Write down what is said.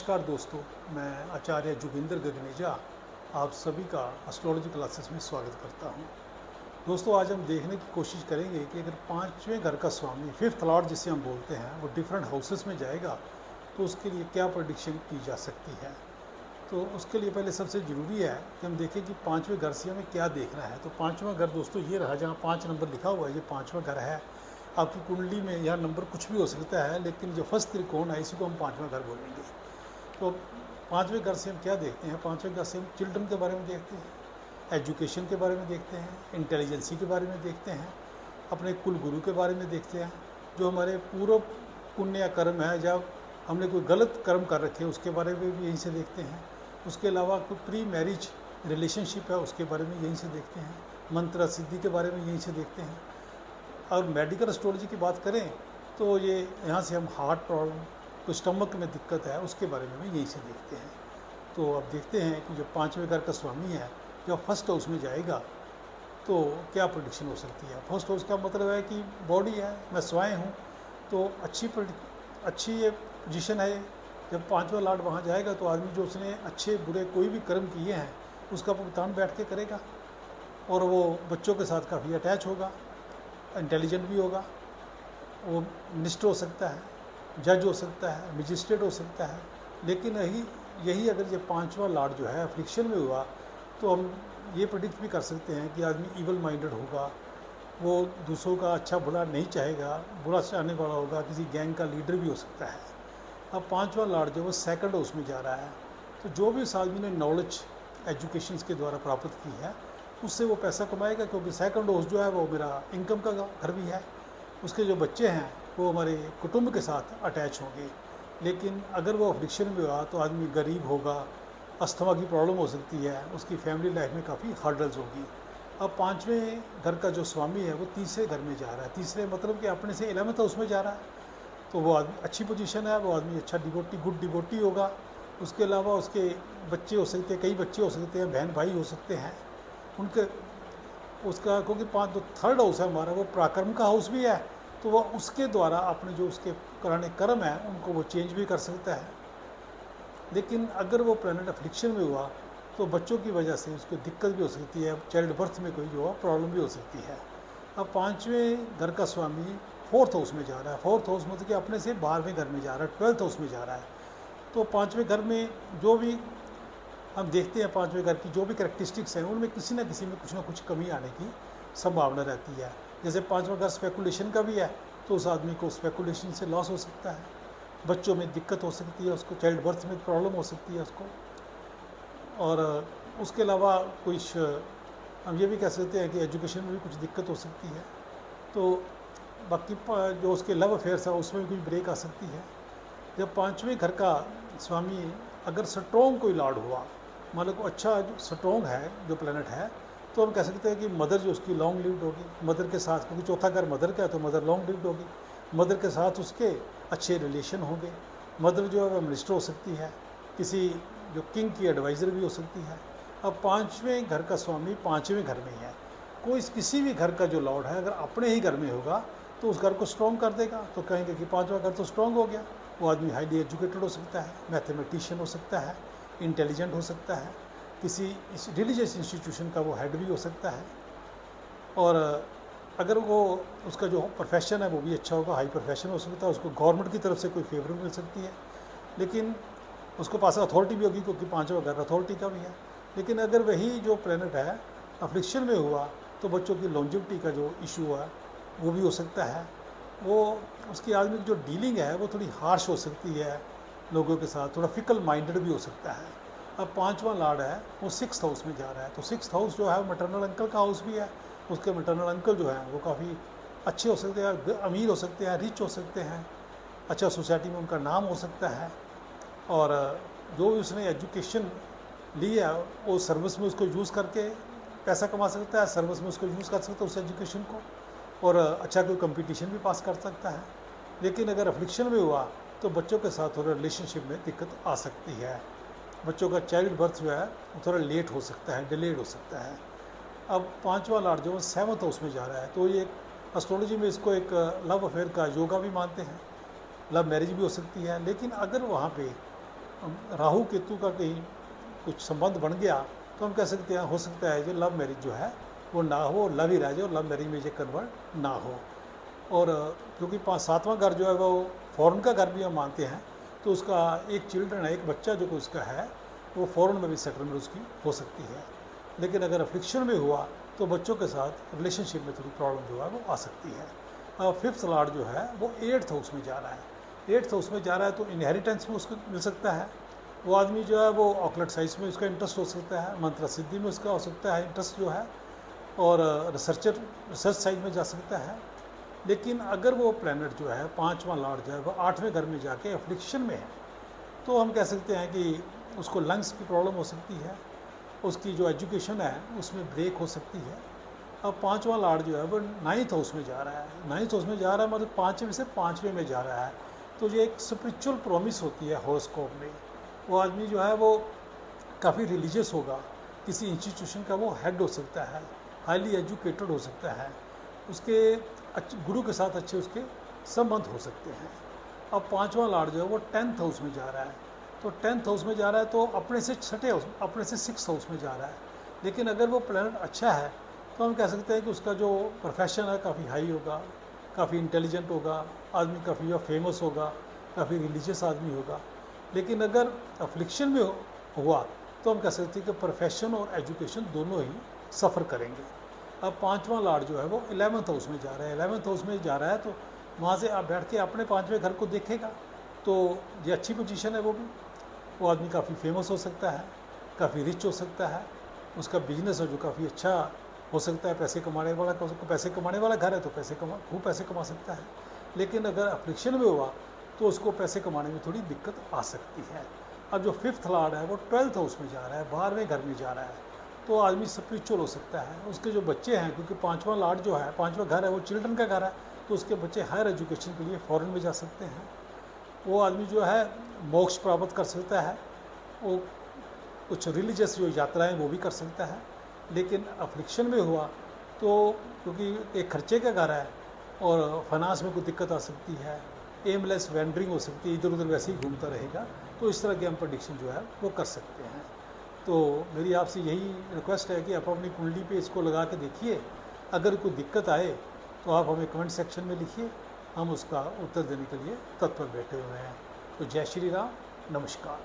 नमस्कार दोस्तों, मैं आचार्य जोगिंदर गगनेजा आप सभी का एस्ट्रोलॉजी क्लासेस में स्वागत करता हूं। दोस्तों, आज हम देखने की कोशिश करेंगे कि अगर पांचवें घर का स्वामी, फिफ्थ लॉर्ड जिसे हम बोलते हैं, वो डिफरेंट हाउसेस में जाएगा तो उसके लिए क्या प्रेडिक्शन की जा सकती है। तो उसके लिए पहले सबसे ज़रूरी है कि हम देखें कि पाँचवें घर से हमें क्या देखना है। तो पाँचवां घर दोस्तों ये रहा, जहाँ 5 नंबर लिखा हुआ है, ये पाँचवां घर है। आपकी कुंडली में यह नंबर कुछ भी हो सकता है, लेकिन जो फर्स्ट त्रिकोण है इसी को हम पाँचवां घर बोलेंगे। तो पाँचवें घर से हम क्या देखते हैं? पाँचवें घर से हम चिल्ड्रन के बारे में देखते हैं, एजुकेशन के बारे में देखते हैं, इंटेलिजेंसी के बारे में देखते हैं, अपने कुल गुरु के बारे में देखते हैं, जो हमारे पूर्व पुण्य या कर्म है, जब हमने कोई गलत कर्म कर रखे उसके बारे में भी यहीं से देखते हैं। उसके अलावा कोई प्री मैरिज रिलेशनशिप है उसके बारे में यहीं से देखते हैं, मंत्र सिद्धि के बारे में यहीं से देखते हैं। और मेडिकल एस्ट्रोलॉजी की बात करें तो ये यहाँ से हम हार्ट प्रॉब्लम, तो स्टमक में दिक्कत है उसके बारे में भी यहीं से देखते हैं। तो अब देखते हैं कि जो पाँचवें घर का स्वामी है, जब फर्स्ट हाउस में जाएगा तो क्या प्रेडिक्शन हो सकती है। फर्स्ट हाउस का मतलब है कि बॉडी है, मैं स्वयं हूँ, तो अच्छी ये पोजीशन है। जब पाँचवा लॉर्ड वहाँ जाएगा तो आदमी जो उसने अच्छे बुरे कोई भी कर्म किए हैं उसका भुगतान बैठ के करेगा, और वो बच्चों के साथ काफ़ी अटैच होगा, इंटेलिजेंट भी होगा, वो निष्ठ हो सकता है, जज हो सकता है, मजिस्ट्रेट हो सकता है। लेकिन यही अगर ये पाँचवा लॉर्ड जो है अफ्लिक्शन में हुआ तो हम ये प्रेडिक्ट भी कर सकते हैं कि आदमी इवल माइंडेड होगा, वो दूसरों का अच्छा बुरा नहीं चाहेगा, बुरा चाहने वाला होगा, किसी गैंग का लीडर भी हो सकता है। अब पाँचवा लॉर्ड जो वो सेकंड हाउस में जा रहा है, तो जो भी उस आदमी ने नॉलेज एजुकेशन के द्वारा प्राप्त की है उससे वो पैसा कमाएगा, क्योंकि सेकंड हाउस जो है वो मेरा इनकम का घर भी है। उसके जो बच्चे हैं वो हमारे कुटुंब के साथ अटैच होंगे। लेकिन अगर वो अफ्लिक्शन में हुआ तो आदमी गरीब होगा, अस्थमा की प्रॉब्लम हो सकती है, उसकी फैमिली लाइफ में काफ़ी हार्डल्स होगी। अब पाँचवें घर का जो स्वामी है वो तीसरे घर में जा रहा है। तीसरे मतलब कि अपने से 11th हाउस में जा रहा है, तो वो आदमी अच्छी पोजीशन है, वो आदमी अच्छा डिवोटी, गुड डिवोटी होगा। उसके अलावा उसके बच्चे हो सकते हैं, कई बच्चे हो सकते हैं, बहन भाई हो सकते हैं उनके, उसका क्योंकि पाँच जो थर्ड हाउस है हमारा वो पराक्रम का हाउस भी है, तो वह उसके द्वारा अपने जो उसके पुराने कर्म हैं उनको वो चेंज भी कर सकता है। लेकिन अगर वो प्लैनेट अफ्लिक्शन में हुआ तो बच्चों की वजह से उसको दिक्कत भी हो सकती है, चाइल्ड बर्थ में कोई जो प्रॉब्लम भी हो सकती है। अब पाँचवें घर का स्वामी फोर्थ हाउस में जा रहा है। फोर्थ हाउस मतलब कि अपने से 12वें घर में जा रहा है, 12th हाउस में जा रहा है। तो पाँचवें घर में जो भी हम देखते हैं, पाँचवें घर की जो भी कैरेक्टरिस्टिक्स हैं उनमें किसी न किसी में कुछ ना कुछ कमी आने की संभावना रहती है। जैसे पाँचवा घर स्पेकुलेशन का भी है, तो उस आदमी को स्पेकुलेशन से लॉस हो सकता है, बच्चों में दिक्कत हो सकती है, उसको चाइल्ड बर्थ में प्रॉब्लम हो सकती है उसको। और उसके अलावा कुछ हम ये भी कह सकते हैं कि एजुकेशन में भी कुछ दिक्कत हो सकती है। तो बाकी जो उसके लव अफेयर्स है उसमें भी कुछ ब्रेक आ सकती है। जब पाँचवें घर का स्वामी अगर स्ट्रॉन्ग कोई लॉर्ड हुआ, मतलब अच्छा जो स्ट्रॉन्ग है जो प्लेनेट है, तो हम कह सकते हैं कि मदर जो उसकी लॉन्ग लिव्ड होगी, मदर के साथ, क्योंकि चौथा घर मदर का है तो मदर लॉन्ग लिव्ड होगी, मदर के साथ उसके अच्छे रिलेशन होंगे। मदर जो है वह मिनिस्टर हो सकती है, किसी जो किंग की एडवाइज़र भी हो सकती है। अब पाँचवें घर का स्वामी पाँचवें घर में ही है, कोई किसी भी घर का जो लॉर्ड है अगर अपने ही घर में होगा तो उस घर को स्ट्रॉन्ग कर देगा। तो कहेंगे कि पाँचवा घर तो स्ट्रॉन्ग हो गया। वो आदमी हाईली एजुकेटेड हो सकता है, मैथमेटिशियन हो सकता है, इंटेलिजेंट हो सकता है, किसी रिलीजियस इंस्टीट्यूशन का वो हेड भी हो सकता है। और अगर वो उसका जो प्रोफेशन है वो भी अच्छा होगा, हाई प्रोफेशन हो सकता है, उसको गवर्नमेंट की तरफ से कोई फेवर मिल सकती है, लेकिन उसको पास अथॉरिटी भी होगी, क्योंकि पाँचवा घर अथॉरिटी का भी है। लेकिन अगर वही जो प्लेनेट है अफ्लिक्शन में हुआ तो बच्चों की लॉन्जिविटी का जो इशू है वो भी हो सकता है। वो उसकी आदमी की जो डीलिंग है वो थोड़ी हार्श हो सकती है लोगों के साथ, थोड़ा फिकल माइंडेड भी हो सकता है। अब पाँचवा लॉर्ड है वो 6th हाउस में जा रहा है, तो 6th हाउस जो है मैटरनल अंकल का हाउस भी है। उसके मैटरनल अंकल जो है वो काफ़ी अच्छे हो सकते हैं, अमीर हो सकते हैं, रिच हो सकते हैं, अच्छा सोसाइटी में उनका नाम हो सकता है। और जो भी उसने एजुकेशन ली है वो सर्विस में उसको यूज़ करके पैसा कमा सकता है, सर्विस में उसको यूज़ कर सकता है उस एजुकेशन को, और अच्छा कोई कंपटीशन भी पास कर सकता है। लेकिन अगर अफ्लिक्शन में हुआ तो बच्चों के साथ थोड़ा रिलेशनशिप में दिक्कत आ सकती है, बच्चों का चाइल्ड बर्थ जो है वो थोड़ा लेट हो सकता है, डिलेड हो सकता है। अब पाँचवा लॉर्ड जो 7th हाउस में जा रहा है, तो ये एस्ट्रोलॉजी में इसको एक लव अफेयर का योगा भी मानते हैं, लव मैरिज भी हो सकती है। लेकिन अगर वहाँ पे राहु केतु का कहीं कुछ संबंध बन गया तो हम कह सकते हैं हो सकता है जो लव मैरिज जो है वो ना हो, लव ही रह जाए और लव मैरिज में ये कन्वर्ट ना हो। और क्योंकि 7वां घर जो है वो फॉरेन का घर भी हम मानते हैं, तो उसका एक चिल्ड्रन है, एक बच्चा जो उसका है वो फॉरेन में भी सेटलमेंट उसकी हो सकती है। लेकिन अगर अफ्लिक्शन में हुआ तो बच्चों के साथ रिलेशनशिप में थोड़ी प्रॉब्लम जो है वो आ सकती है। 5th लॉर्ड जो है वो 8th हाउस में जा रहा है। 8th हाउस में जा रहा है तो इनहेरिटेंस में उसको मिल सकता है। वो आदमी जो है वो ऑकलट साइंस में उसका इंटरेस्ट हो सकता है, मंत्र सिद्धि में उसका हो सकता है इंटरेस्ट जो है, और रिसर्च साइड में जा सकता है। लेकिन अगर वो प्लैनेट जो है 5वां लॉर्ड जो है वो 8वें घर में जाके अफ्लिक्शन में है तो हम कह सकते हैं कि उसको लंग्स की प्रॉब्लम हो सकती है, उसकी जो एजुकेशन है उसमें ब्रेक हो सकती है। अब 5वां लॉर्ड जो है वो 9th हाउस में जा रहा है। 9th हाउस में जा रहा है मतलब 5वें से 5वें में जा रहा है, तो ये एक स्पिरिचुअल प्रॉमिस होती है हॉरोस्कोप में। वो आदमी जो है वो काफ़ी रिलीजियस होगा, किसी इंस्टीट्यूशन का वो हेड हो सकता है, हाईली एजुकेटेड हो सकता है, उसके गुरु के साथ अच्छे उसके संबंध हो सकते हैं। अब 5वां लॉर्ड जो है वो 10th हाउस में जा रहा है, तो 10th हाउस में जा रहा है तो अपने से 6ठे हाउस, अपने से 6th हाउस में जा रहा है। लेकिन अगर वो प्लैनेट अच्छा है तो हम कह सकते हैं कि उसका जो प्रोफेशन है काफ़ी हाई होगा, काफ़ी इंटेलिजेंट होगा, आदमी काफ़ी फेमस होगा, काफ़ी रिलीजियस आदमी होगा। लेकिन अगर अफ्लिक्शन में हुआ तो हम कह सकते हैं कि प्रोफेशन और एजुकेशन दोनों ही सफ़र करेंगे। अब 5वां लॉर्ड जो है वो 11th हाउस में जा रहा है। 11th हाउस में जा रहा है तो वहाँ से आप बैठ के अपने 5वें घर को देखेगा, तो ये अच्छी पोजीशन है। वो आदमी काफ़ी फेमस हो सकता है, काफ़ी रिच हो सकता है, उसका बिजनेस है जो काफ़ी अच्छा हो सकता है, पैसे कमाने वाला घर है तो खूब पैसे कमा सकता है। लेकिन अगर अफ्लिक्शन में हुआ तो उसको पैसे कमाने में थोड़ी दिक्कत आ सकती है। अब जो 5th लॉर्ड है वो 12th हाउस में जा रहा है, 12वें घर में जा रहा है, तो आदमी स्पिरिचुअल हो सकता है। उसके जो बच्चे हैं, क्योंकि 5वां लॉर्ड जो है 5वां घर है वो चिल्ड्रन का घर है, तो उसके बच्चे हायर एजुकेशन के लिए फॉरेन में जा सकते हैं। वो आदमी जो है मोक्ष प्राप्त कर सकता है, वो कुछ रिलीजियस जो यात्राएं वो भी कर सकता है। लेकिन अफ्लिक्शन में हुआ तो क्योंकि एक खर्चे का घर है और फाइनेंस में कोई दिक्कत आ सकती है, एमलेस वेंडरिंग हो सकती है, इधर उधर वैसे ही घूमता रहेगा, तो इस तरह की हम प्रेडिक्शन जो है वो कर सकते हैं। तो मेरी आपसे यही रिक्वेस्ट है कि आप अपनी कुंडली पे इसको लगा के देखिए। अगर कोई दिक्कत आए तो आप हमें कमेंट सेक्शन में लिखिए, हम उसका उत्तर देने के लिए तत्पर बैठे हुए हैं। तो जय श्री राम, नमस्कार।